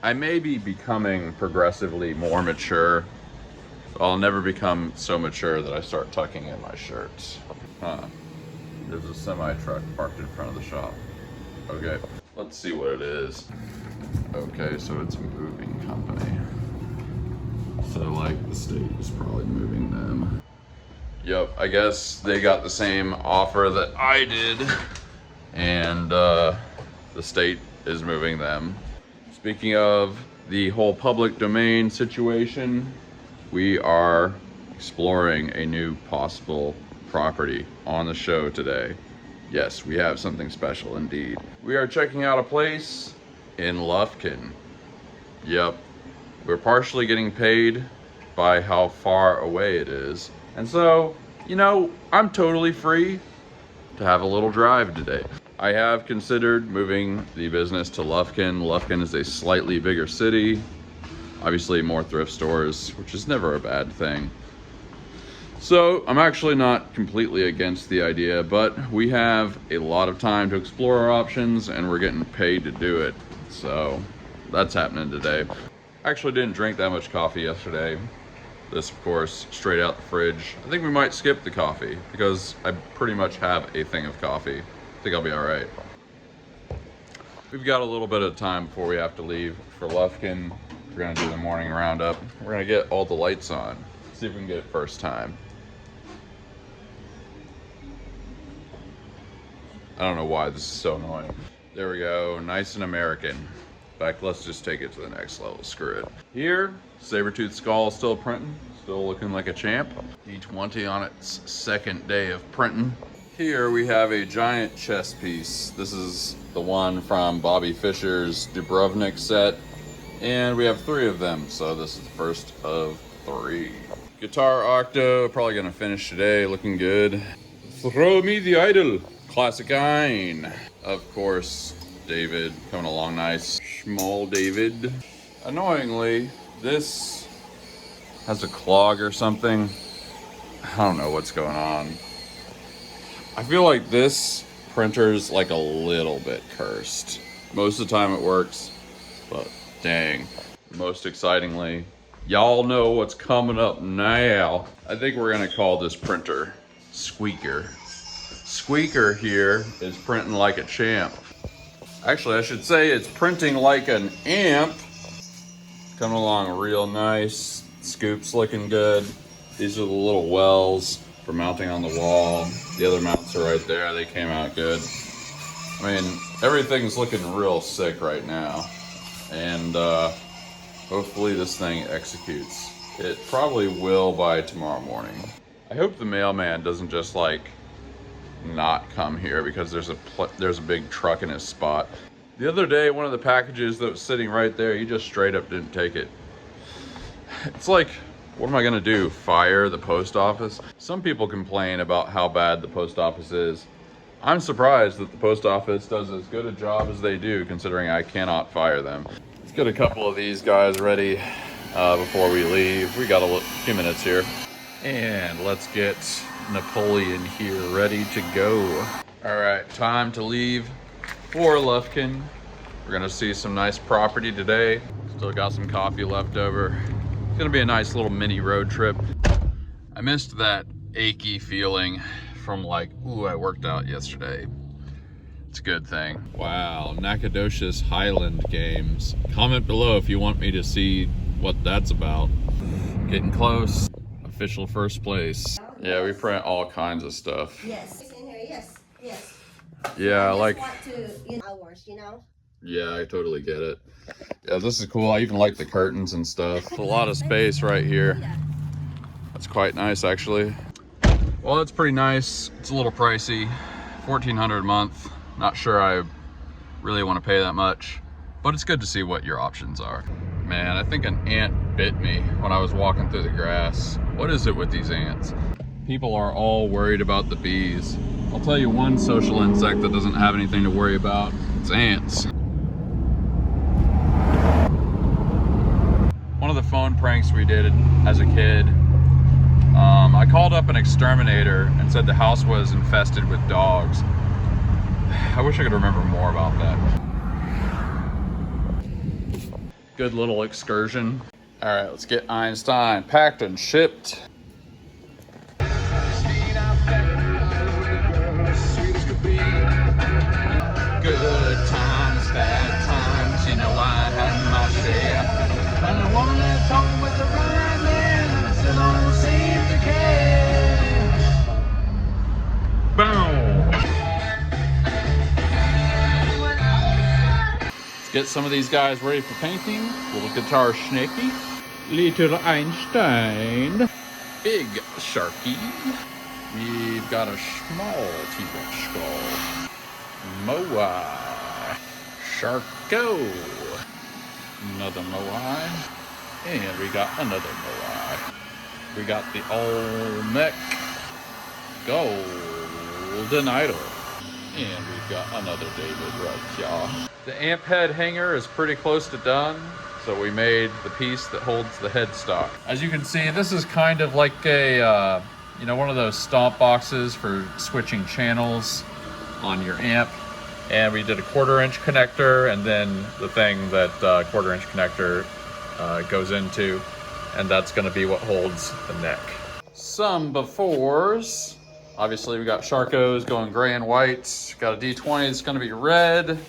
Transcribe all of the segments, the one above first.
I may be becoming progressively more mature. I'll never become so mature that I start tucking in my shirts. Huh. There's a semi-truck parked in front of the shop. Okay, let's see what it is. Okay, so it's a moving company. So like the state is probably moving them. Yep, I guess they got the same offer that I did, and the state is moving them. Speaking of the whole public domain situation, we are exploring a new possible property on the show today. Yes, we have something special indeed. We are checking out a place in Lufkin. Yep, we're partially getting paid by how far away it is. And so, you know, I'm totally free to have a little drive today. I have considered moving the business to Lufkin. Lufkin is a slightly bigger city. Obviously more thrift stores, which is never a bad thing. So I'm actually not completely against the idea, but we have a lot of time to explore our options and we're getting paid to do it. So that's happening today. I actually didn't drink that much coffee yesterday. This, of course, straight out the fridge. I think we might skip the coffee because I pretty much have a thing of coffee. I think I'll be all right. We've got a little bit of time before we have to leave for Lufkin. We're gonna do the morning roundup. We're gonna get all the lights on. See if we can get it first time. I don't know why this is so annoying. There we go, nice and American. In fact, let's just take it to the next level, screw it. Here, Sabertooth Skull still printing, still looking like a champ. D20 on its second day of printing. Here we have a giant chess piece. This is the one from Bobby Fischer's Dubrovnik set. And we have 3 of them, so this is the first of 3. Guitar Octo, probably gonna finish today, looking good. Throw me the idol, classic Ein. Of course, David, coming along nice. Small David. Annoyingly, this has a clog or something. I don't know what's going on. I feel like this printer's like a little bit cursed. Most of the time it works, but dang. Most excitingly, y'all know what's coming up now. I think we're gonna call this printer Squeaker. Squeaker here is printing like a champ. Actually, I should say it's printing like an amp. Coming along real nice. Scoop's looking good. These are the little wells for mounting on the wall. The other mounts are right there. They came out good. I mean, everything's looking real sick right now. And hopefully this thing executes. It probably will by tomorrow morning. I hope the mailman doesn't just like not come here because there's a big truck in his spot. The other day, one of the packages that was sitting right there, he just straight up didn't take it. It's like, what am I gonna do? Fire the post office? Some people complain about how bad the post office is. I'm surprised that the post office does as good a job as they do, considering I cannot fire them. Let's get a couple of these guys ready before we leave. We got a few minutes here. And let's get Napoleon here ready to go. All right, time to leave for Lufkin. We're gonna see some nice property today. Still got some coffee left over. It's gonna be a nice little mini road trip. I missed that achy feeling from like, ooh, I worked out yesterday. It's a good thing. Wow, Nacogdoches Highland Games. Comment below if you want me to see what that's about. Getting close. Official first place. Yeah, we print all kinds of stuff. Yes, in here, yes, yes. Yeah, I like. Want to, hours, you know. Yeah, I totally get it. Yeah, this is cool. I even like the curtains and stuff. A lot of space right here. That's quite nice, actually. Well, that's pretty nice. It's a little pricey, $1,400 a month. Not sure I really want to pay that much, but it's good to see what your options are. Man, I think an ant bit me when I was walking through the grass. What is it with these ants? People are all worried about the bees. I'll tell you one social insect that doesn't have anything to worry about. It's ants. One of the phone pranks we did as a kid, I called up an exterminator and said the house was infested with dogs. I wish I could remember more about that. Good little excursion. All right, let's get Einstein packed and shipped. Good times, bad times, you know I had my share. And the one that's home with the right man still don't seem to care. Boom! Let's get some of these guys ready for painting. Little guitar Schnecky. Little Einstein. Big Sharky. We've got a small T-Rex skull. Moai. Sharko. Another Moai. And we got another Moai. We got the Olmec Golden Idol. And we've got another David right here. The amp head hanger is pretty close to done. So we made the piece that holds the headstock. As you can see, this is kind of like a, you know, one of those stomp boxes for switching channels on your amp. And we did a 1/4-inch connector, and then the thing that 1/4-inch connector goes into, and that's gonna be what holds the neck. Some befores. Obviously we got Sharkos going gray and white. Got a D20 that's gonna be red.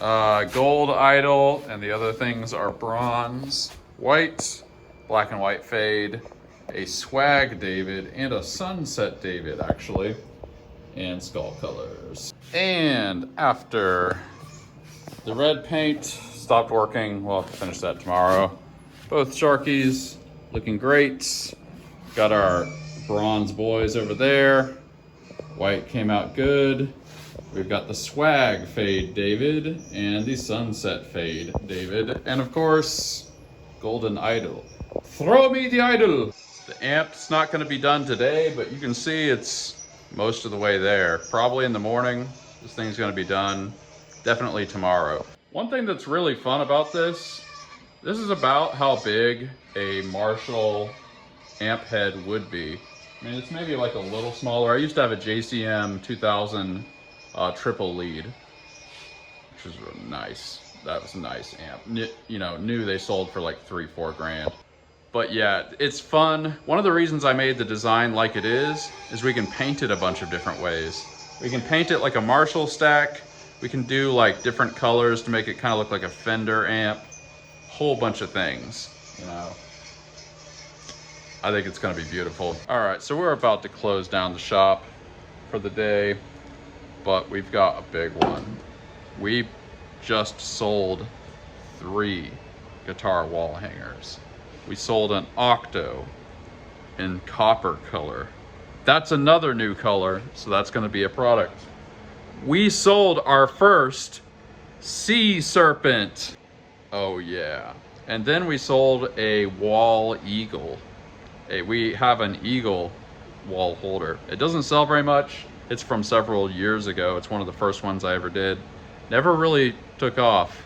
Gold idol, and the other things are bronze, white, black and white fade, a swag David, and a sunset David actually, and skull colors. And after the red paint stopped working, we'll have to finish that tomorrow. Both Sharkies looking great. Got our bronze boys over there. White came out good. We've got the swag fade David and the sunset fade David. And of course, golden idol. Throw me the idol! The amp's not gonna be done today, but you can see it's most of the way there. Probably in the morning, this thing's gonna be done. Definitely tomorrow. One thing that's really fun about this is about how big a Marshall amp head would be. I mean, it's maybe like a little smaller. I used to have a JCM 2000 triple lead, which was really nice. That was a nice amp. You know, new they sold for like 3-4 grand. But yeah, it's fun. One of the reasons I made the design like it is we can paint it a bunch of different ways. We can paint it like a Marshall stack. We can do like different colors to make it kind of look like a Fender amp. Whole bunch of things, you know. I think it's gonna be beautiful. All right, so we're about to close down the shop for the day, but we've got a big one. We just sold 3 guitar wall hangers. We sold an Octo in copper color. That's another new color, so that's gonna be a product. We sold our first Sea Serpent. Oh yeah. And then we sold a wall eagle. We have an eagle wall holder. It doesn't sell very much. It's from several years ago. It's one of the first ones I ever did. Never really took off.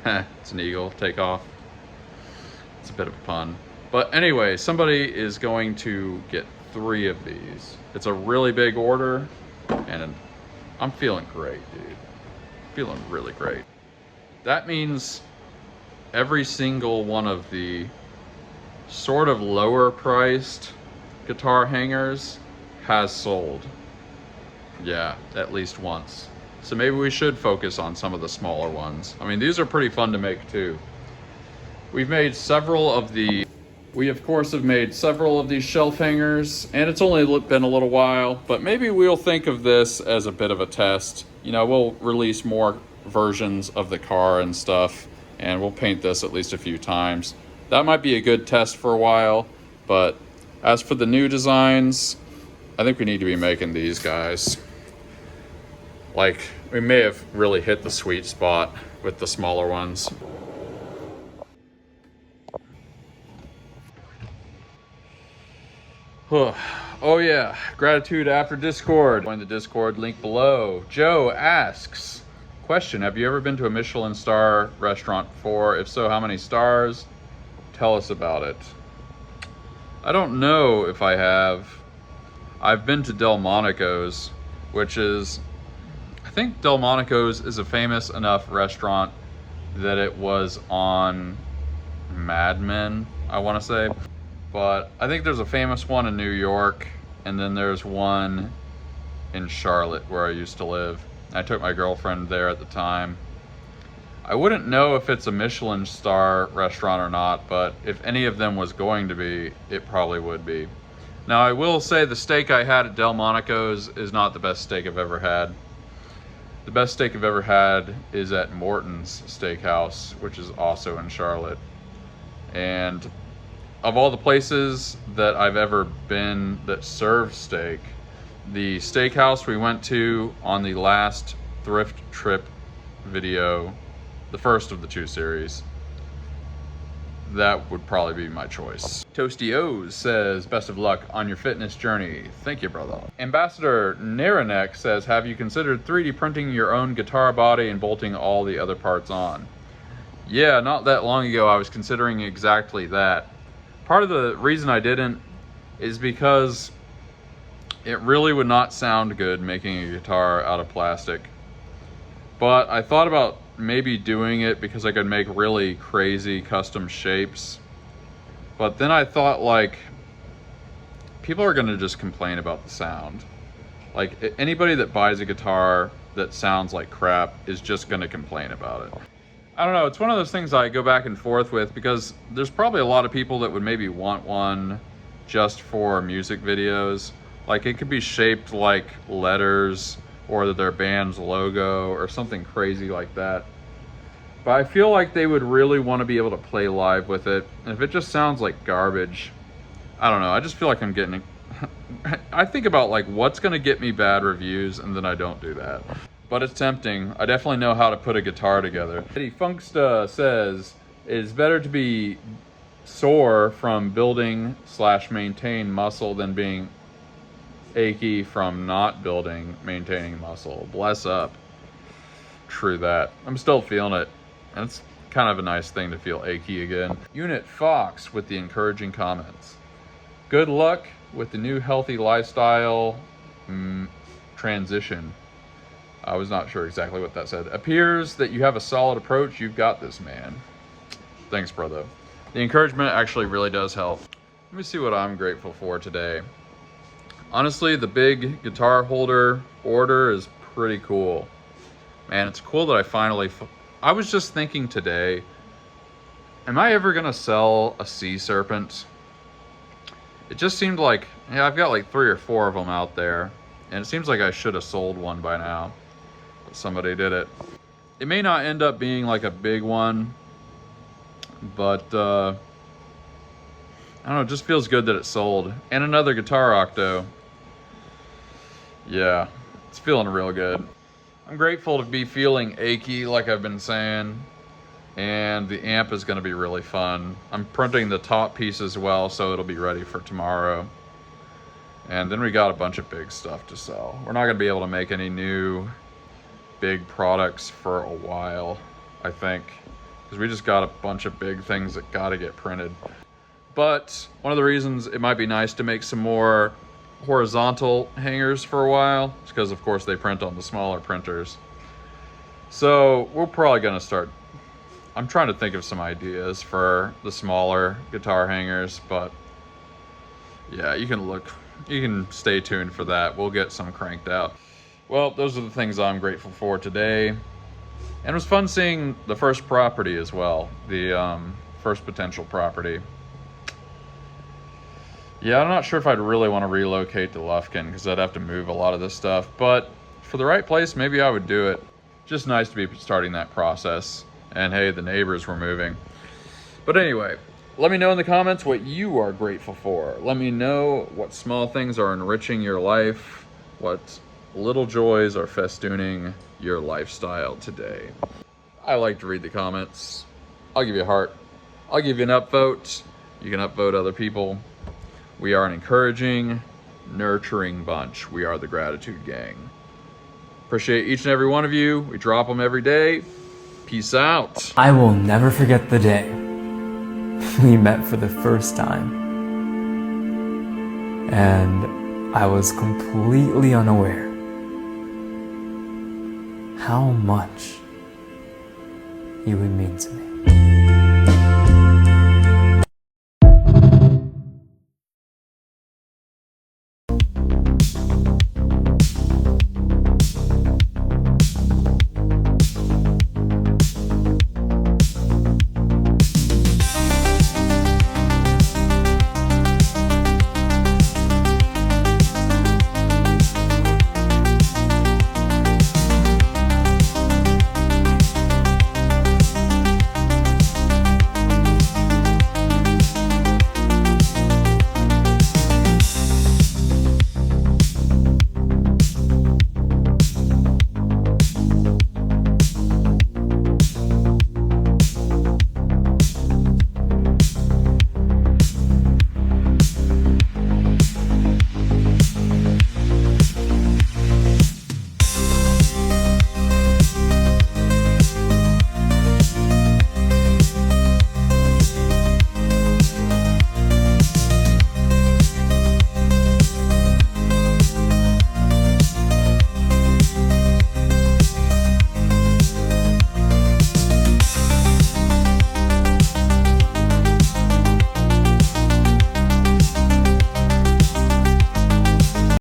It's an eagle, take off. It's a bit of a pun. But anyway, somebody is going to get 3 of these. It's a really big order, and I'm feeling great, dude. Feeling really great. That means every single one of the sort of lower priced guitar hangers has sold. Yeah, at least once. So maybe we should focus on some of the smaller ones. I mean, these are pretty fun to make too. We of course have made several of these shelf hangers, and it's only been a little while, but maybe we'll think of this as a bit of a test. You know, we'll release more versions of the car and stuff, and we'll paint this at least a few times. That might be a good test for a while, but as for the new designs, I think we need to be making these guys. Like, we may have really hit the sweet spot with the smaller ones. Oh yeah, gratitude after Discord. Join the Discord, link below. Joe asks, question, have you ever been to a Michelin star restaurant before? If so, how many stars? Tell us about it. I don't know if I have. I've been to Delmonico's, which is, I think Delmonico's is a famous enough restaurant that it was on Mad Men, I want to say. But I think there's a famous one in New York, and then there's one in Charlotte where I used to live. I took my girlfriend there at the time. I wouldn't know if it's a Michelin star restaurant or not, but if any of them was going to be, it probably would be. Now, I will say the steak I had at Delmonico's is not the best steak I've ever had. The best steak I've ever had is at Morton's Steakhouse, which is also in Charlotte. And of all the places that I've ever been that serve steak, the steakhouse we went to on the last thrift trip video, the first of the 2 series, that would probably be my choice. Toasty O's says, best of luck on your fitness journey. Thank you, brother. Ambassador Naranek says, have you considered 3D printing your own guitar body and bolting all the other parts on? Yeah, not that long ago I was considering exactly that. Part of the reason I didn't is because it really would not sound good making a guitar out of plastic. But I thought about maybe doing it because I could make really crazy custom shapes. But then I thought, like, people are gonna just complain about the sound. Like, anybody that buys a guitar that sounds like crap is just gonna complain about it. I don't know, it's one of those things I go back and forth with, because there's probably a lot of people that would maybe want one just for music videos. Like, it could be shaped like letters or their band's logo or something crazy like that. But I feel like they would really want to be able to play live with it. And if it just sounds like garbage, I don't know, I just feel like I'm getting... I think about, like, what's going to get me bad reviews, and then I don't do that. But it's tempting. I definitely know how to put a guitar together. Eddie Funksta says, it's better to be sore from building/maintain muscle than being achy from not maintaining muscle. Bless up. True that. I'm still feeling it. And it's kind of a nice thing to feel achy again. Unit Fox with the encouraging comments. Good luck with the new healthy lifestyle transition. I was not sure exactly what that said. Appears that you have a solid approach. You've got this, man. Thanks, brother. The encouragement actually really does help. Let me see what I'm grateful for today. Honestly, the big guitar holder order is pretty cool. Man, it's cool that I finally... I was just thinking today, am I ever going to sell a Sea Serpent? It just seemed like, yeah, I've got like 3 or 4 of them out there, and it seems like I should have sold one by now. But somebody did it. It may not end up being like a big one, but I don't know, it just feels good that it sold. And another Guitar Octo. Yeah, it's feeling real good. I'm grateful to be feeling achy, like I've been saying, and the amp is going to be really fun. I'm printing the top piece as well, so it'll be ready for tomorrow. And then we got a bunch of big stuff to sell. We're not going to be able to make any new big products for a while, I think, because we just got a bunch of big things that got to get printed. But one of the reasons it might be nice to make some more horizontal hangers for a while is because, of course, they print on the smaller printers. So we're probably going to start... I'm trying to think of some ideas for the smaller guitar hangers, but yeah, you can stay tuned for that. We'll get some cranked out. Well, those are the things I'm grateful for today. And it was fun seeing the first property as well, the first potential property. Yeah, I'm not sure if I'd really want to relocate to Lufkin because I'd have to move a lot of this stuff, but for the right place, maybe I would do it. Just nice to be starting that process. And hey, the neighbors were moving. But anyway, let me know in the comments what you are grateful for. Let me know what small things are enriching your life, what little joys are festooning your lifestyle today. I like to read the comments. I'll give you a heart. I'll give you an upvote. You can upvote other people. We are an encouraging, nurturing bunch. We are the Gratitude Gang. Appreciate each and every one of you. We drop them every day. Peace out. I will never forget the day we met for the first time. And I was completely unaware how much you would mean to me.